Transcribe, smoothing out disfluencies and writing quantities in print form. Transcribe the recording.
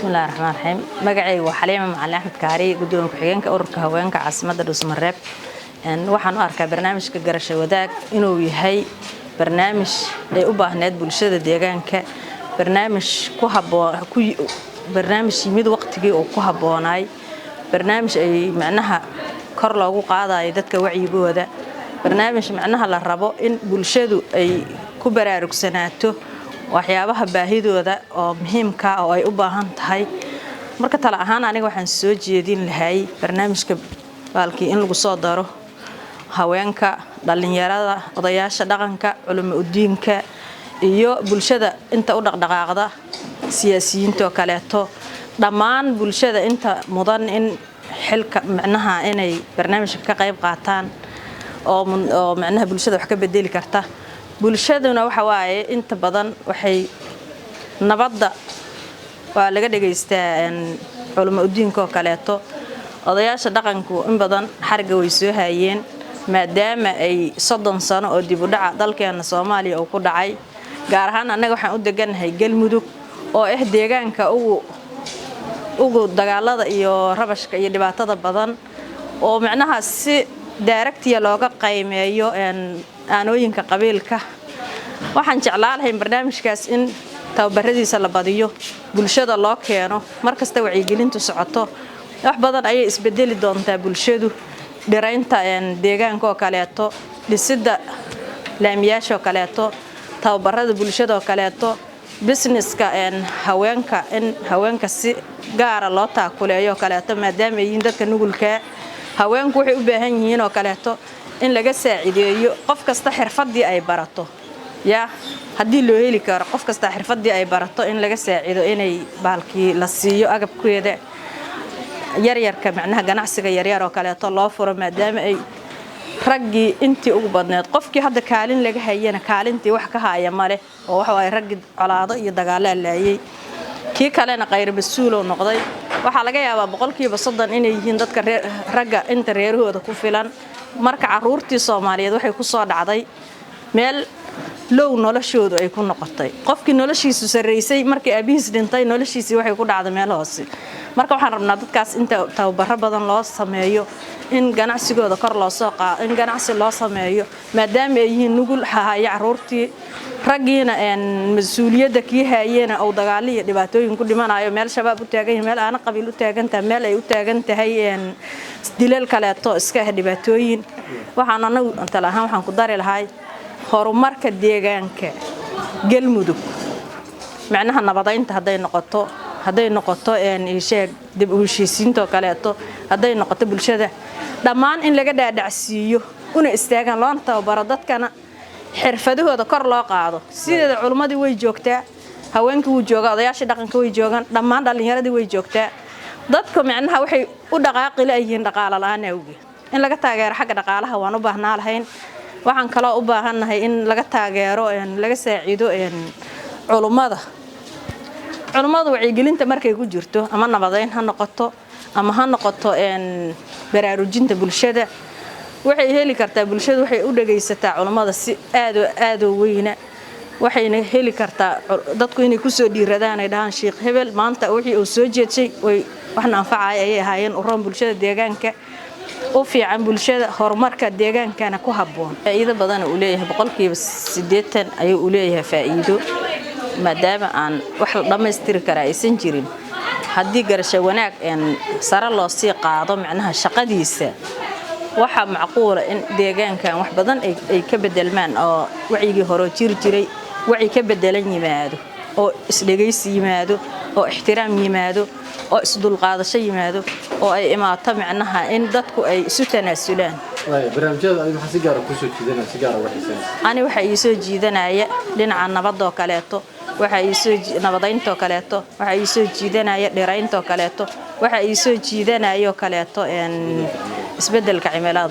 بسم الله الرحمن الرحيم مقعي وحليمة مع أحمد كاري قدوم كحجينك أورك هوينك عاصمة دوس مريب إن وحن أركب برنامج كجرش وداك إنه يهي برنامج أباه ناد بالشدة ديجانك برنامج كوي برنامج يمد وقت جي أو كهبوناي برنامج أي معناها كرلا وقاعدة يدك وعي جوده برنامج معناها للربو إن بالشدة أي كبر سناته waxyaabaha baahidooda oo muhiimka ah oo ay u baahan tahay marka tala ahaan aniga waxaan soo jeedin lahay barnaamijka baalkii in lagu soo daro haweenka dhalinyarada odayaasha dhaqanka culimo diinka iyo bulshada inta u dhaqdhaqaaqda siyaasiyiinta kaleeto dhamaan bulshada inta mudan in xilka macnaha inay barnaamijka ka qayb qaataan oo macnaha bulshada wax ka bedeli karta bulshaduna waxa waaye inta badan waxay nabadda waa laga dhageystaa culimo diinka oo kaleeto odayaasha dhaqanku in badan xarga way soo hayeen maadaama ay 30 sano oo dib u dhaca dalkeena Soomaaliya oo ku dhacay gaar ahaan anaga waxaan u deganahay Galmudug oo deegaanka ugu dagaalada iyo rabashka iyo dhibaatada badan oo macnaha si directiya looga qiimeeyo aanooyinka qabiilka waxaan jeclaanahay barnaamijkaas in tababaradiisa la badiyo bulshada loo keeno markasta wacyigelintu socoto wax badan ayay isbedeli doontaa bulshadu dhiraynta deegaanka oo kaleeto dhisida laamiyaasha oo kaleeto tababarada bulshada oo kaleeto businesska haweenka si gaar ah loo taakuleeyo kaleeto maadaama ay dadka nugulka haweenku waxay u baahan yihiin oo kaleeto in laga saacideeyo qof kasta xirfadii ay barato hadii loo heli karo qof kasta xirfadii ay barato in laga saacido inay baalkii la siiyo agabkeeda yaryarka macnaha ganacsiga yaryar oo kaleeto loo furo maadaama ay ragii intii ugu badneed qofkii hadda kaalin laga hayana kaalintii wax ka haya male oo waxa ay ragii colaado iyo dagaal laayay kii kalena qayr masuul noqday waxa laga yaabaa 30% inay yihiin dadka ragga inta reerahooda ku filan marka caruurtii Soomaaliyeed waxay ku soo dhacday meel low noloshoodu ay ku noqotay qofkii noloshiisu sareysay markii aabihiis dhintay noloshiisii waxay ku dhacday meel hoose marka waxaan rabnaa dadkaas inta tababar badan loo sameeyo in ganacsigooda kor loo soo qaado in ganacsi loo sameeyo maadaama ay yihiin nugul haya caruurtii ragiina mas'uuliyadda kii hayeen oo dagaal iyo dhibaatooyin ku dhimanayo meel shabaab u taagan meel aan qabiil u taagantaa meel ay u taagan tahay dilal kaleeto iska dhibaatooyin waxaan anagu inta lahaan waxaan ku dari lahay horumarka deegaanka Galmudug macnaha nabadaynta haday noqoto sheeg dib u heshiisiinta kaleeto haday noqoto bulshada dhamaan in laga dhaadhacsiiyo una istaagan loona tababaro dadkana xirfadahooda kor loo qaado sida culimadii way joogtaa haweenku way joogaan odayaasha dhaqanka way joogaan dhamaan dhalinyaradii way joogtaa dadku macnaha waxay u dhaqaaqi leeyihiin dhaqaale la'aan awgeed in laga taageero xagga dhaqaalaha waan u baahnaa lahayn waxaan kala u baahanahay in laga taageero laga saacido culimada wacyigelinta markay ku jirto ama nabadayn ha noqoto ama ha noqoto baraarujinta bulshada waxay heli kartaa bulshada waxay u dhageysataa culimada si aad u weyn waxayna heli kartaa dadku inay ku soo dhiiradaan ay dhahan sheekh hebel maanta wixii uu soo jeedsay way waxna anfacay ay ahaayeen u roon bulshada deegaanka oo fiican bulshada horumarka deegaankana ku haboon faa'iido badan uu leeyahay 80% ayuu u leeyahay faa'iido maadaama aan wax la dhameystiri kara aysan jirin hadii garasho wanaag sare loo sii qaado macnaha shaqadiisa waxa macquul in deegaankan wax badan ay ka bedelmaan oo wacyiga hore jiray wacyi ka bedelan yimaado oo isdhageysi yimaado oo ixtiraam yimaado oo isdul qaadasho yimaado oo ay imaato macnaha in dadku ay isu tanaasulaan barnaamijyada ay waxa si gaar ah ku soo jiidanaa si gaar ah waxaysan ani waxa ay soo jiidanaya dhinaca nabadda kaleeto waxa ay soo nabadaynta kaleeto waxa ay soo jiidanaya dhiraynta kaleeto waxa ay soo jiidanayo kaleeto isbedelka cimilada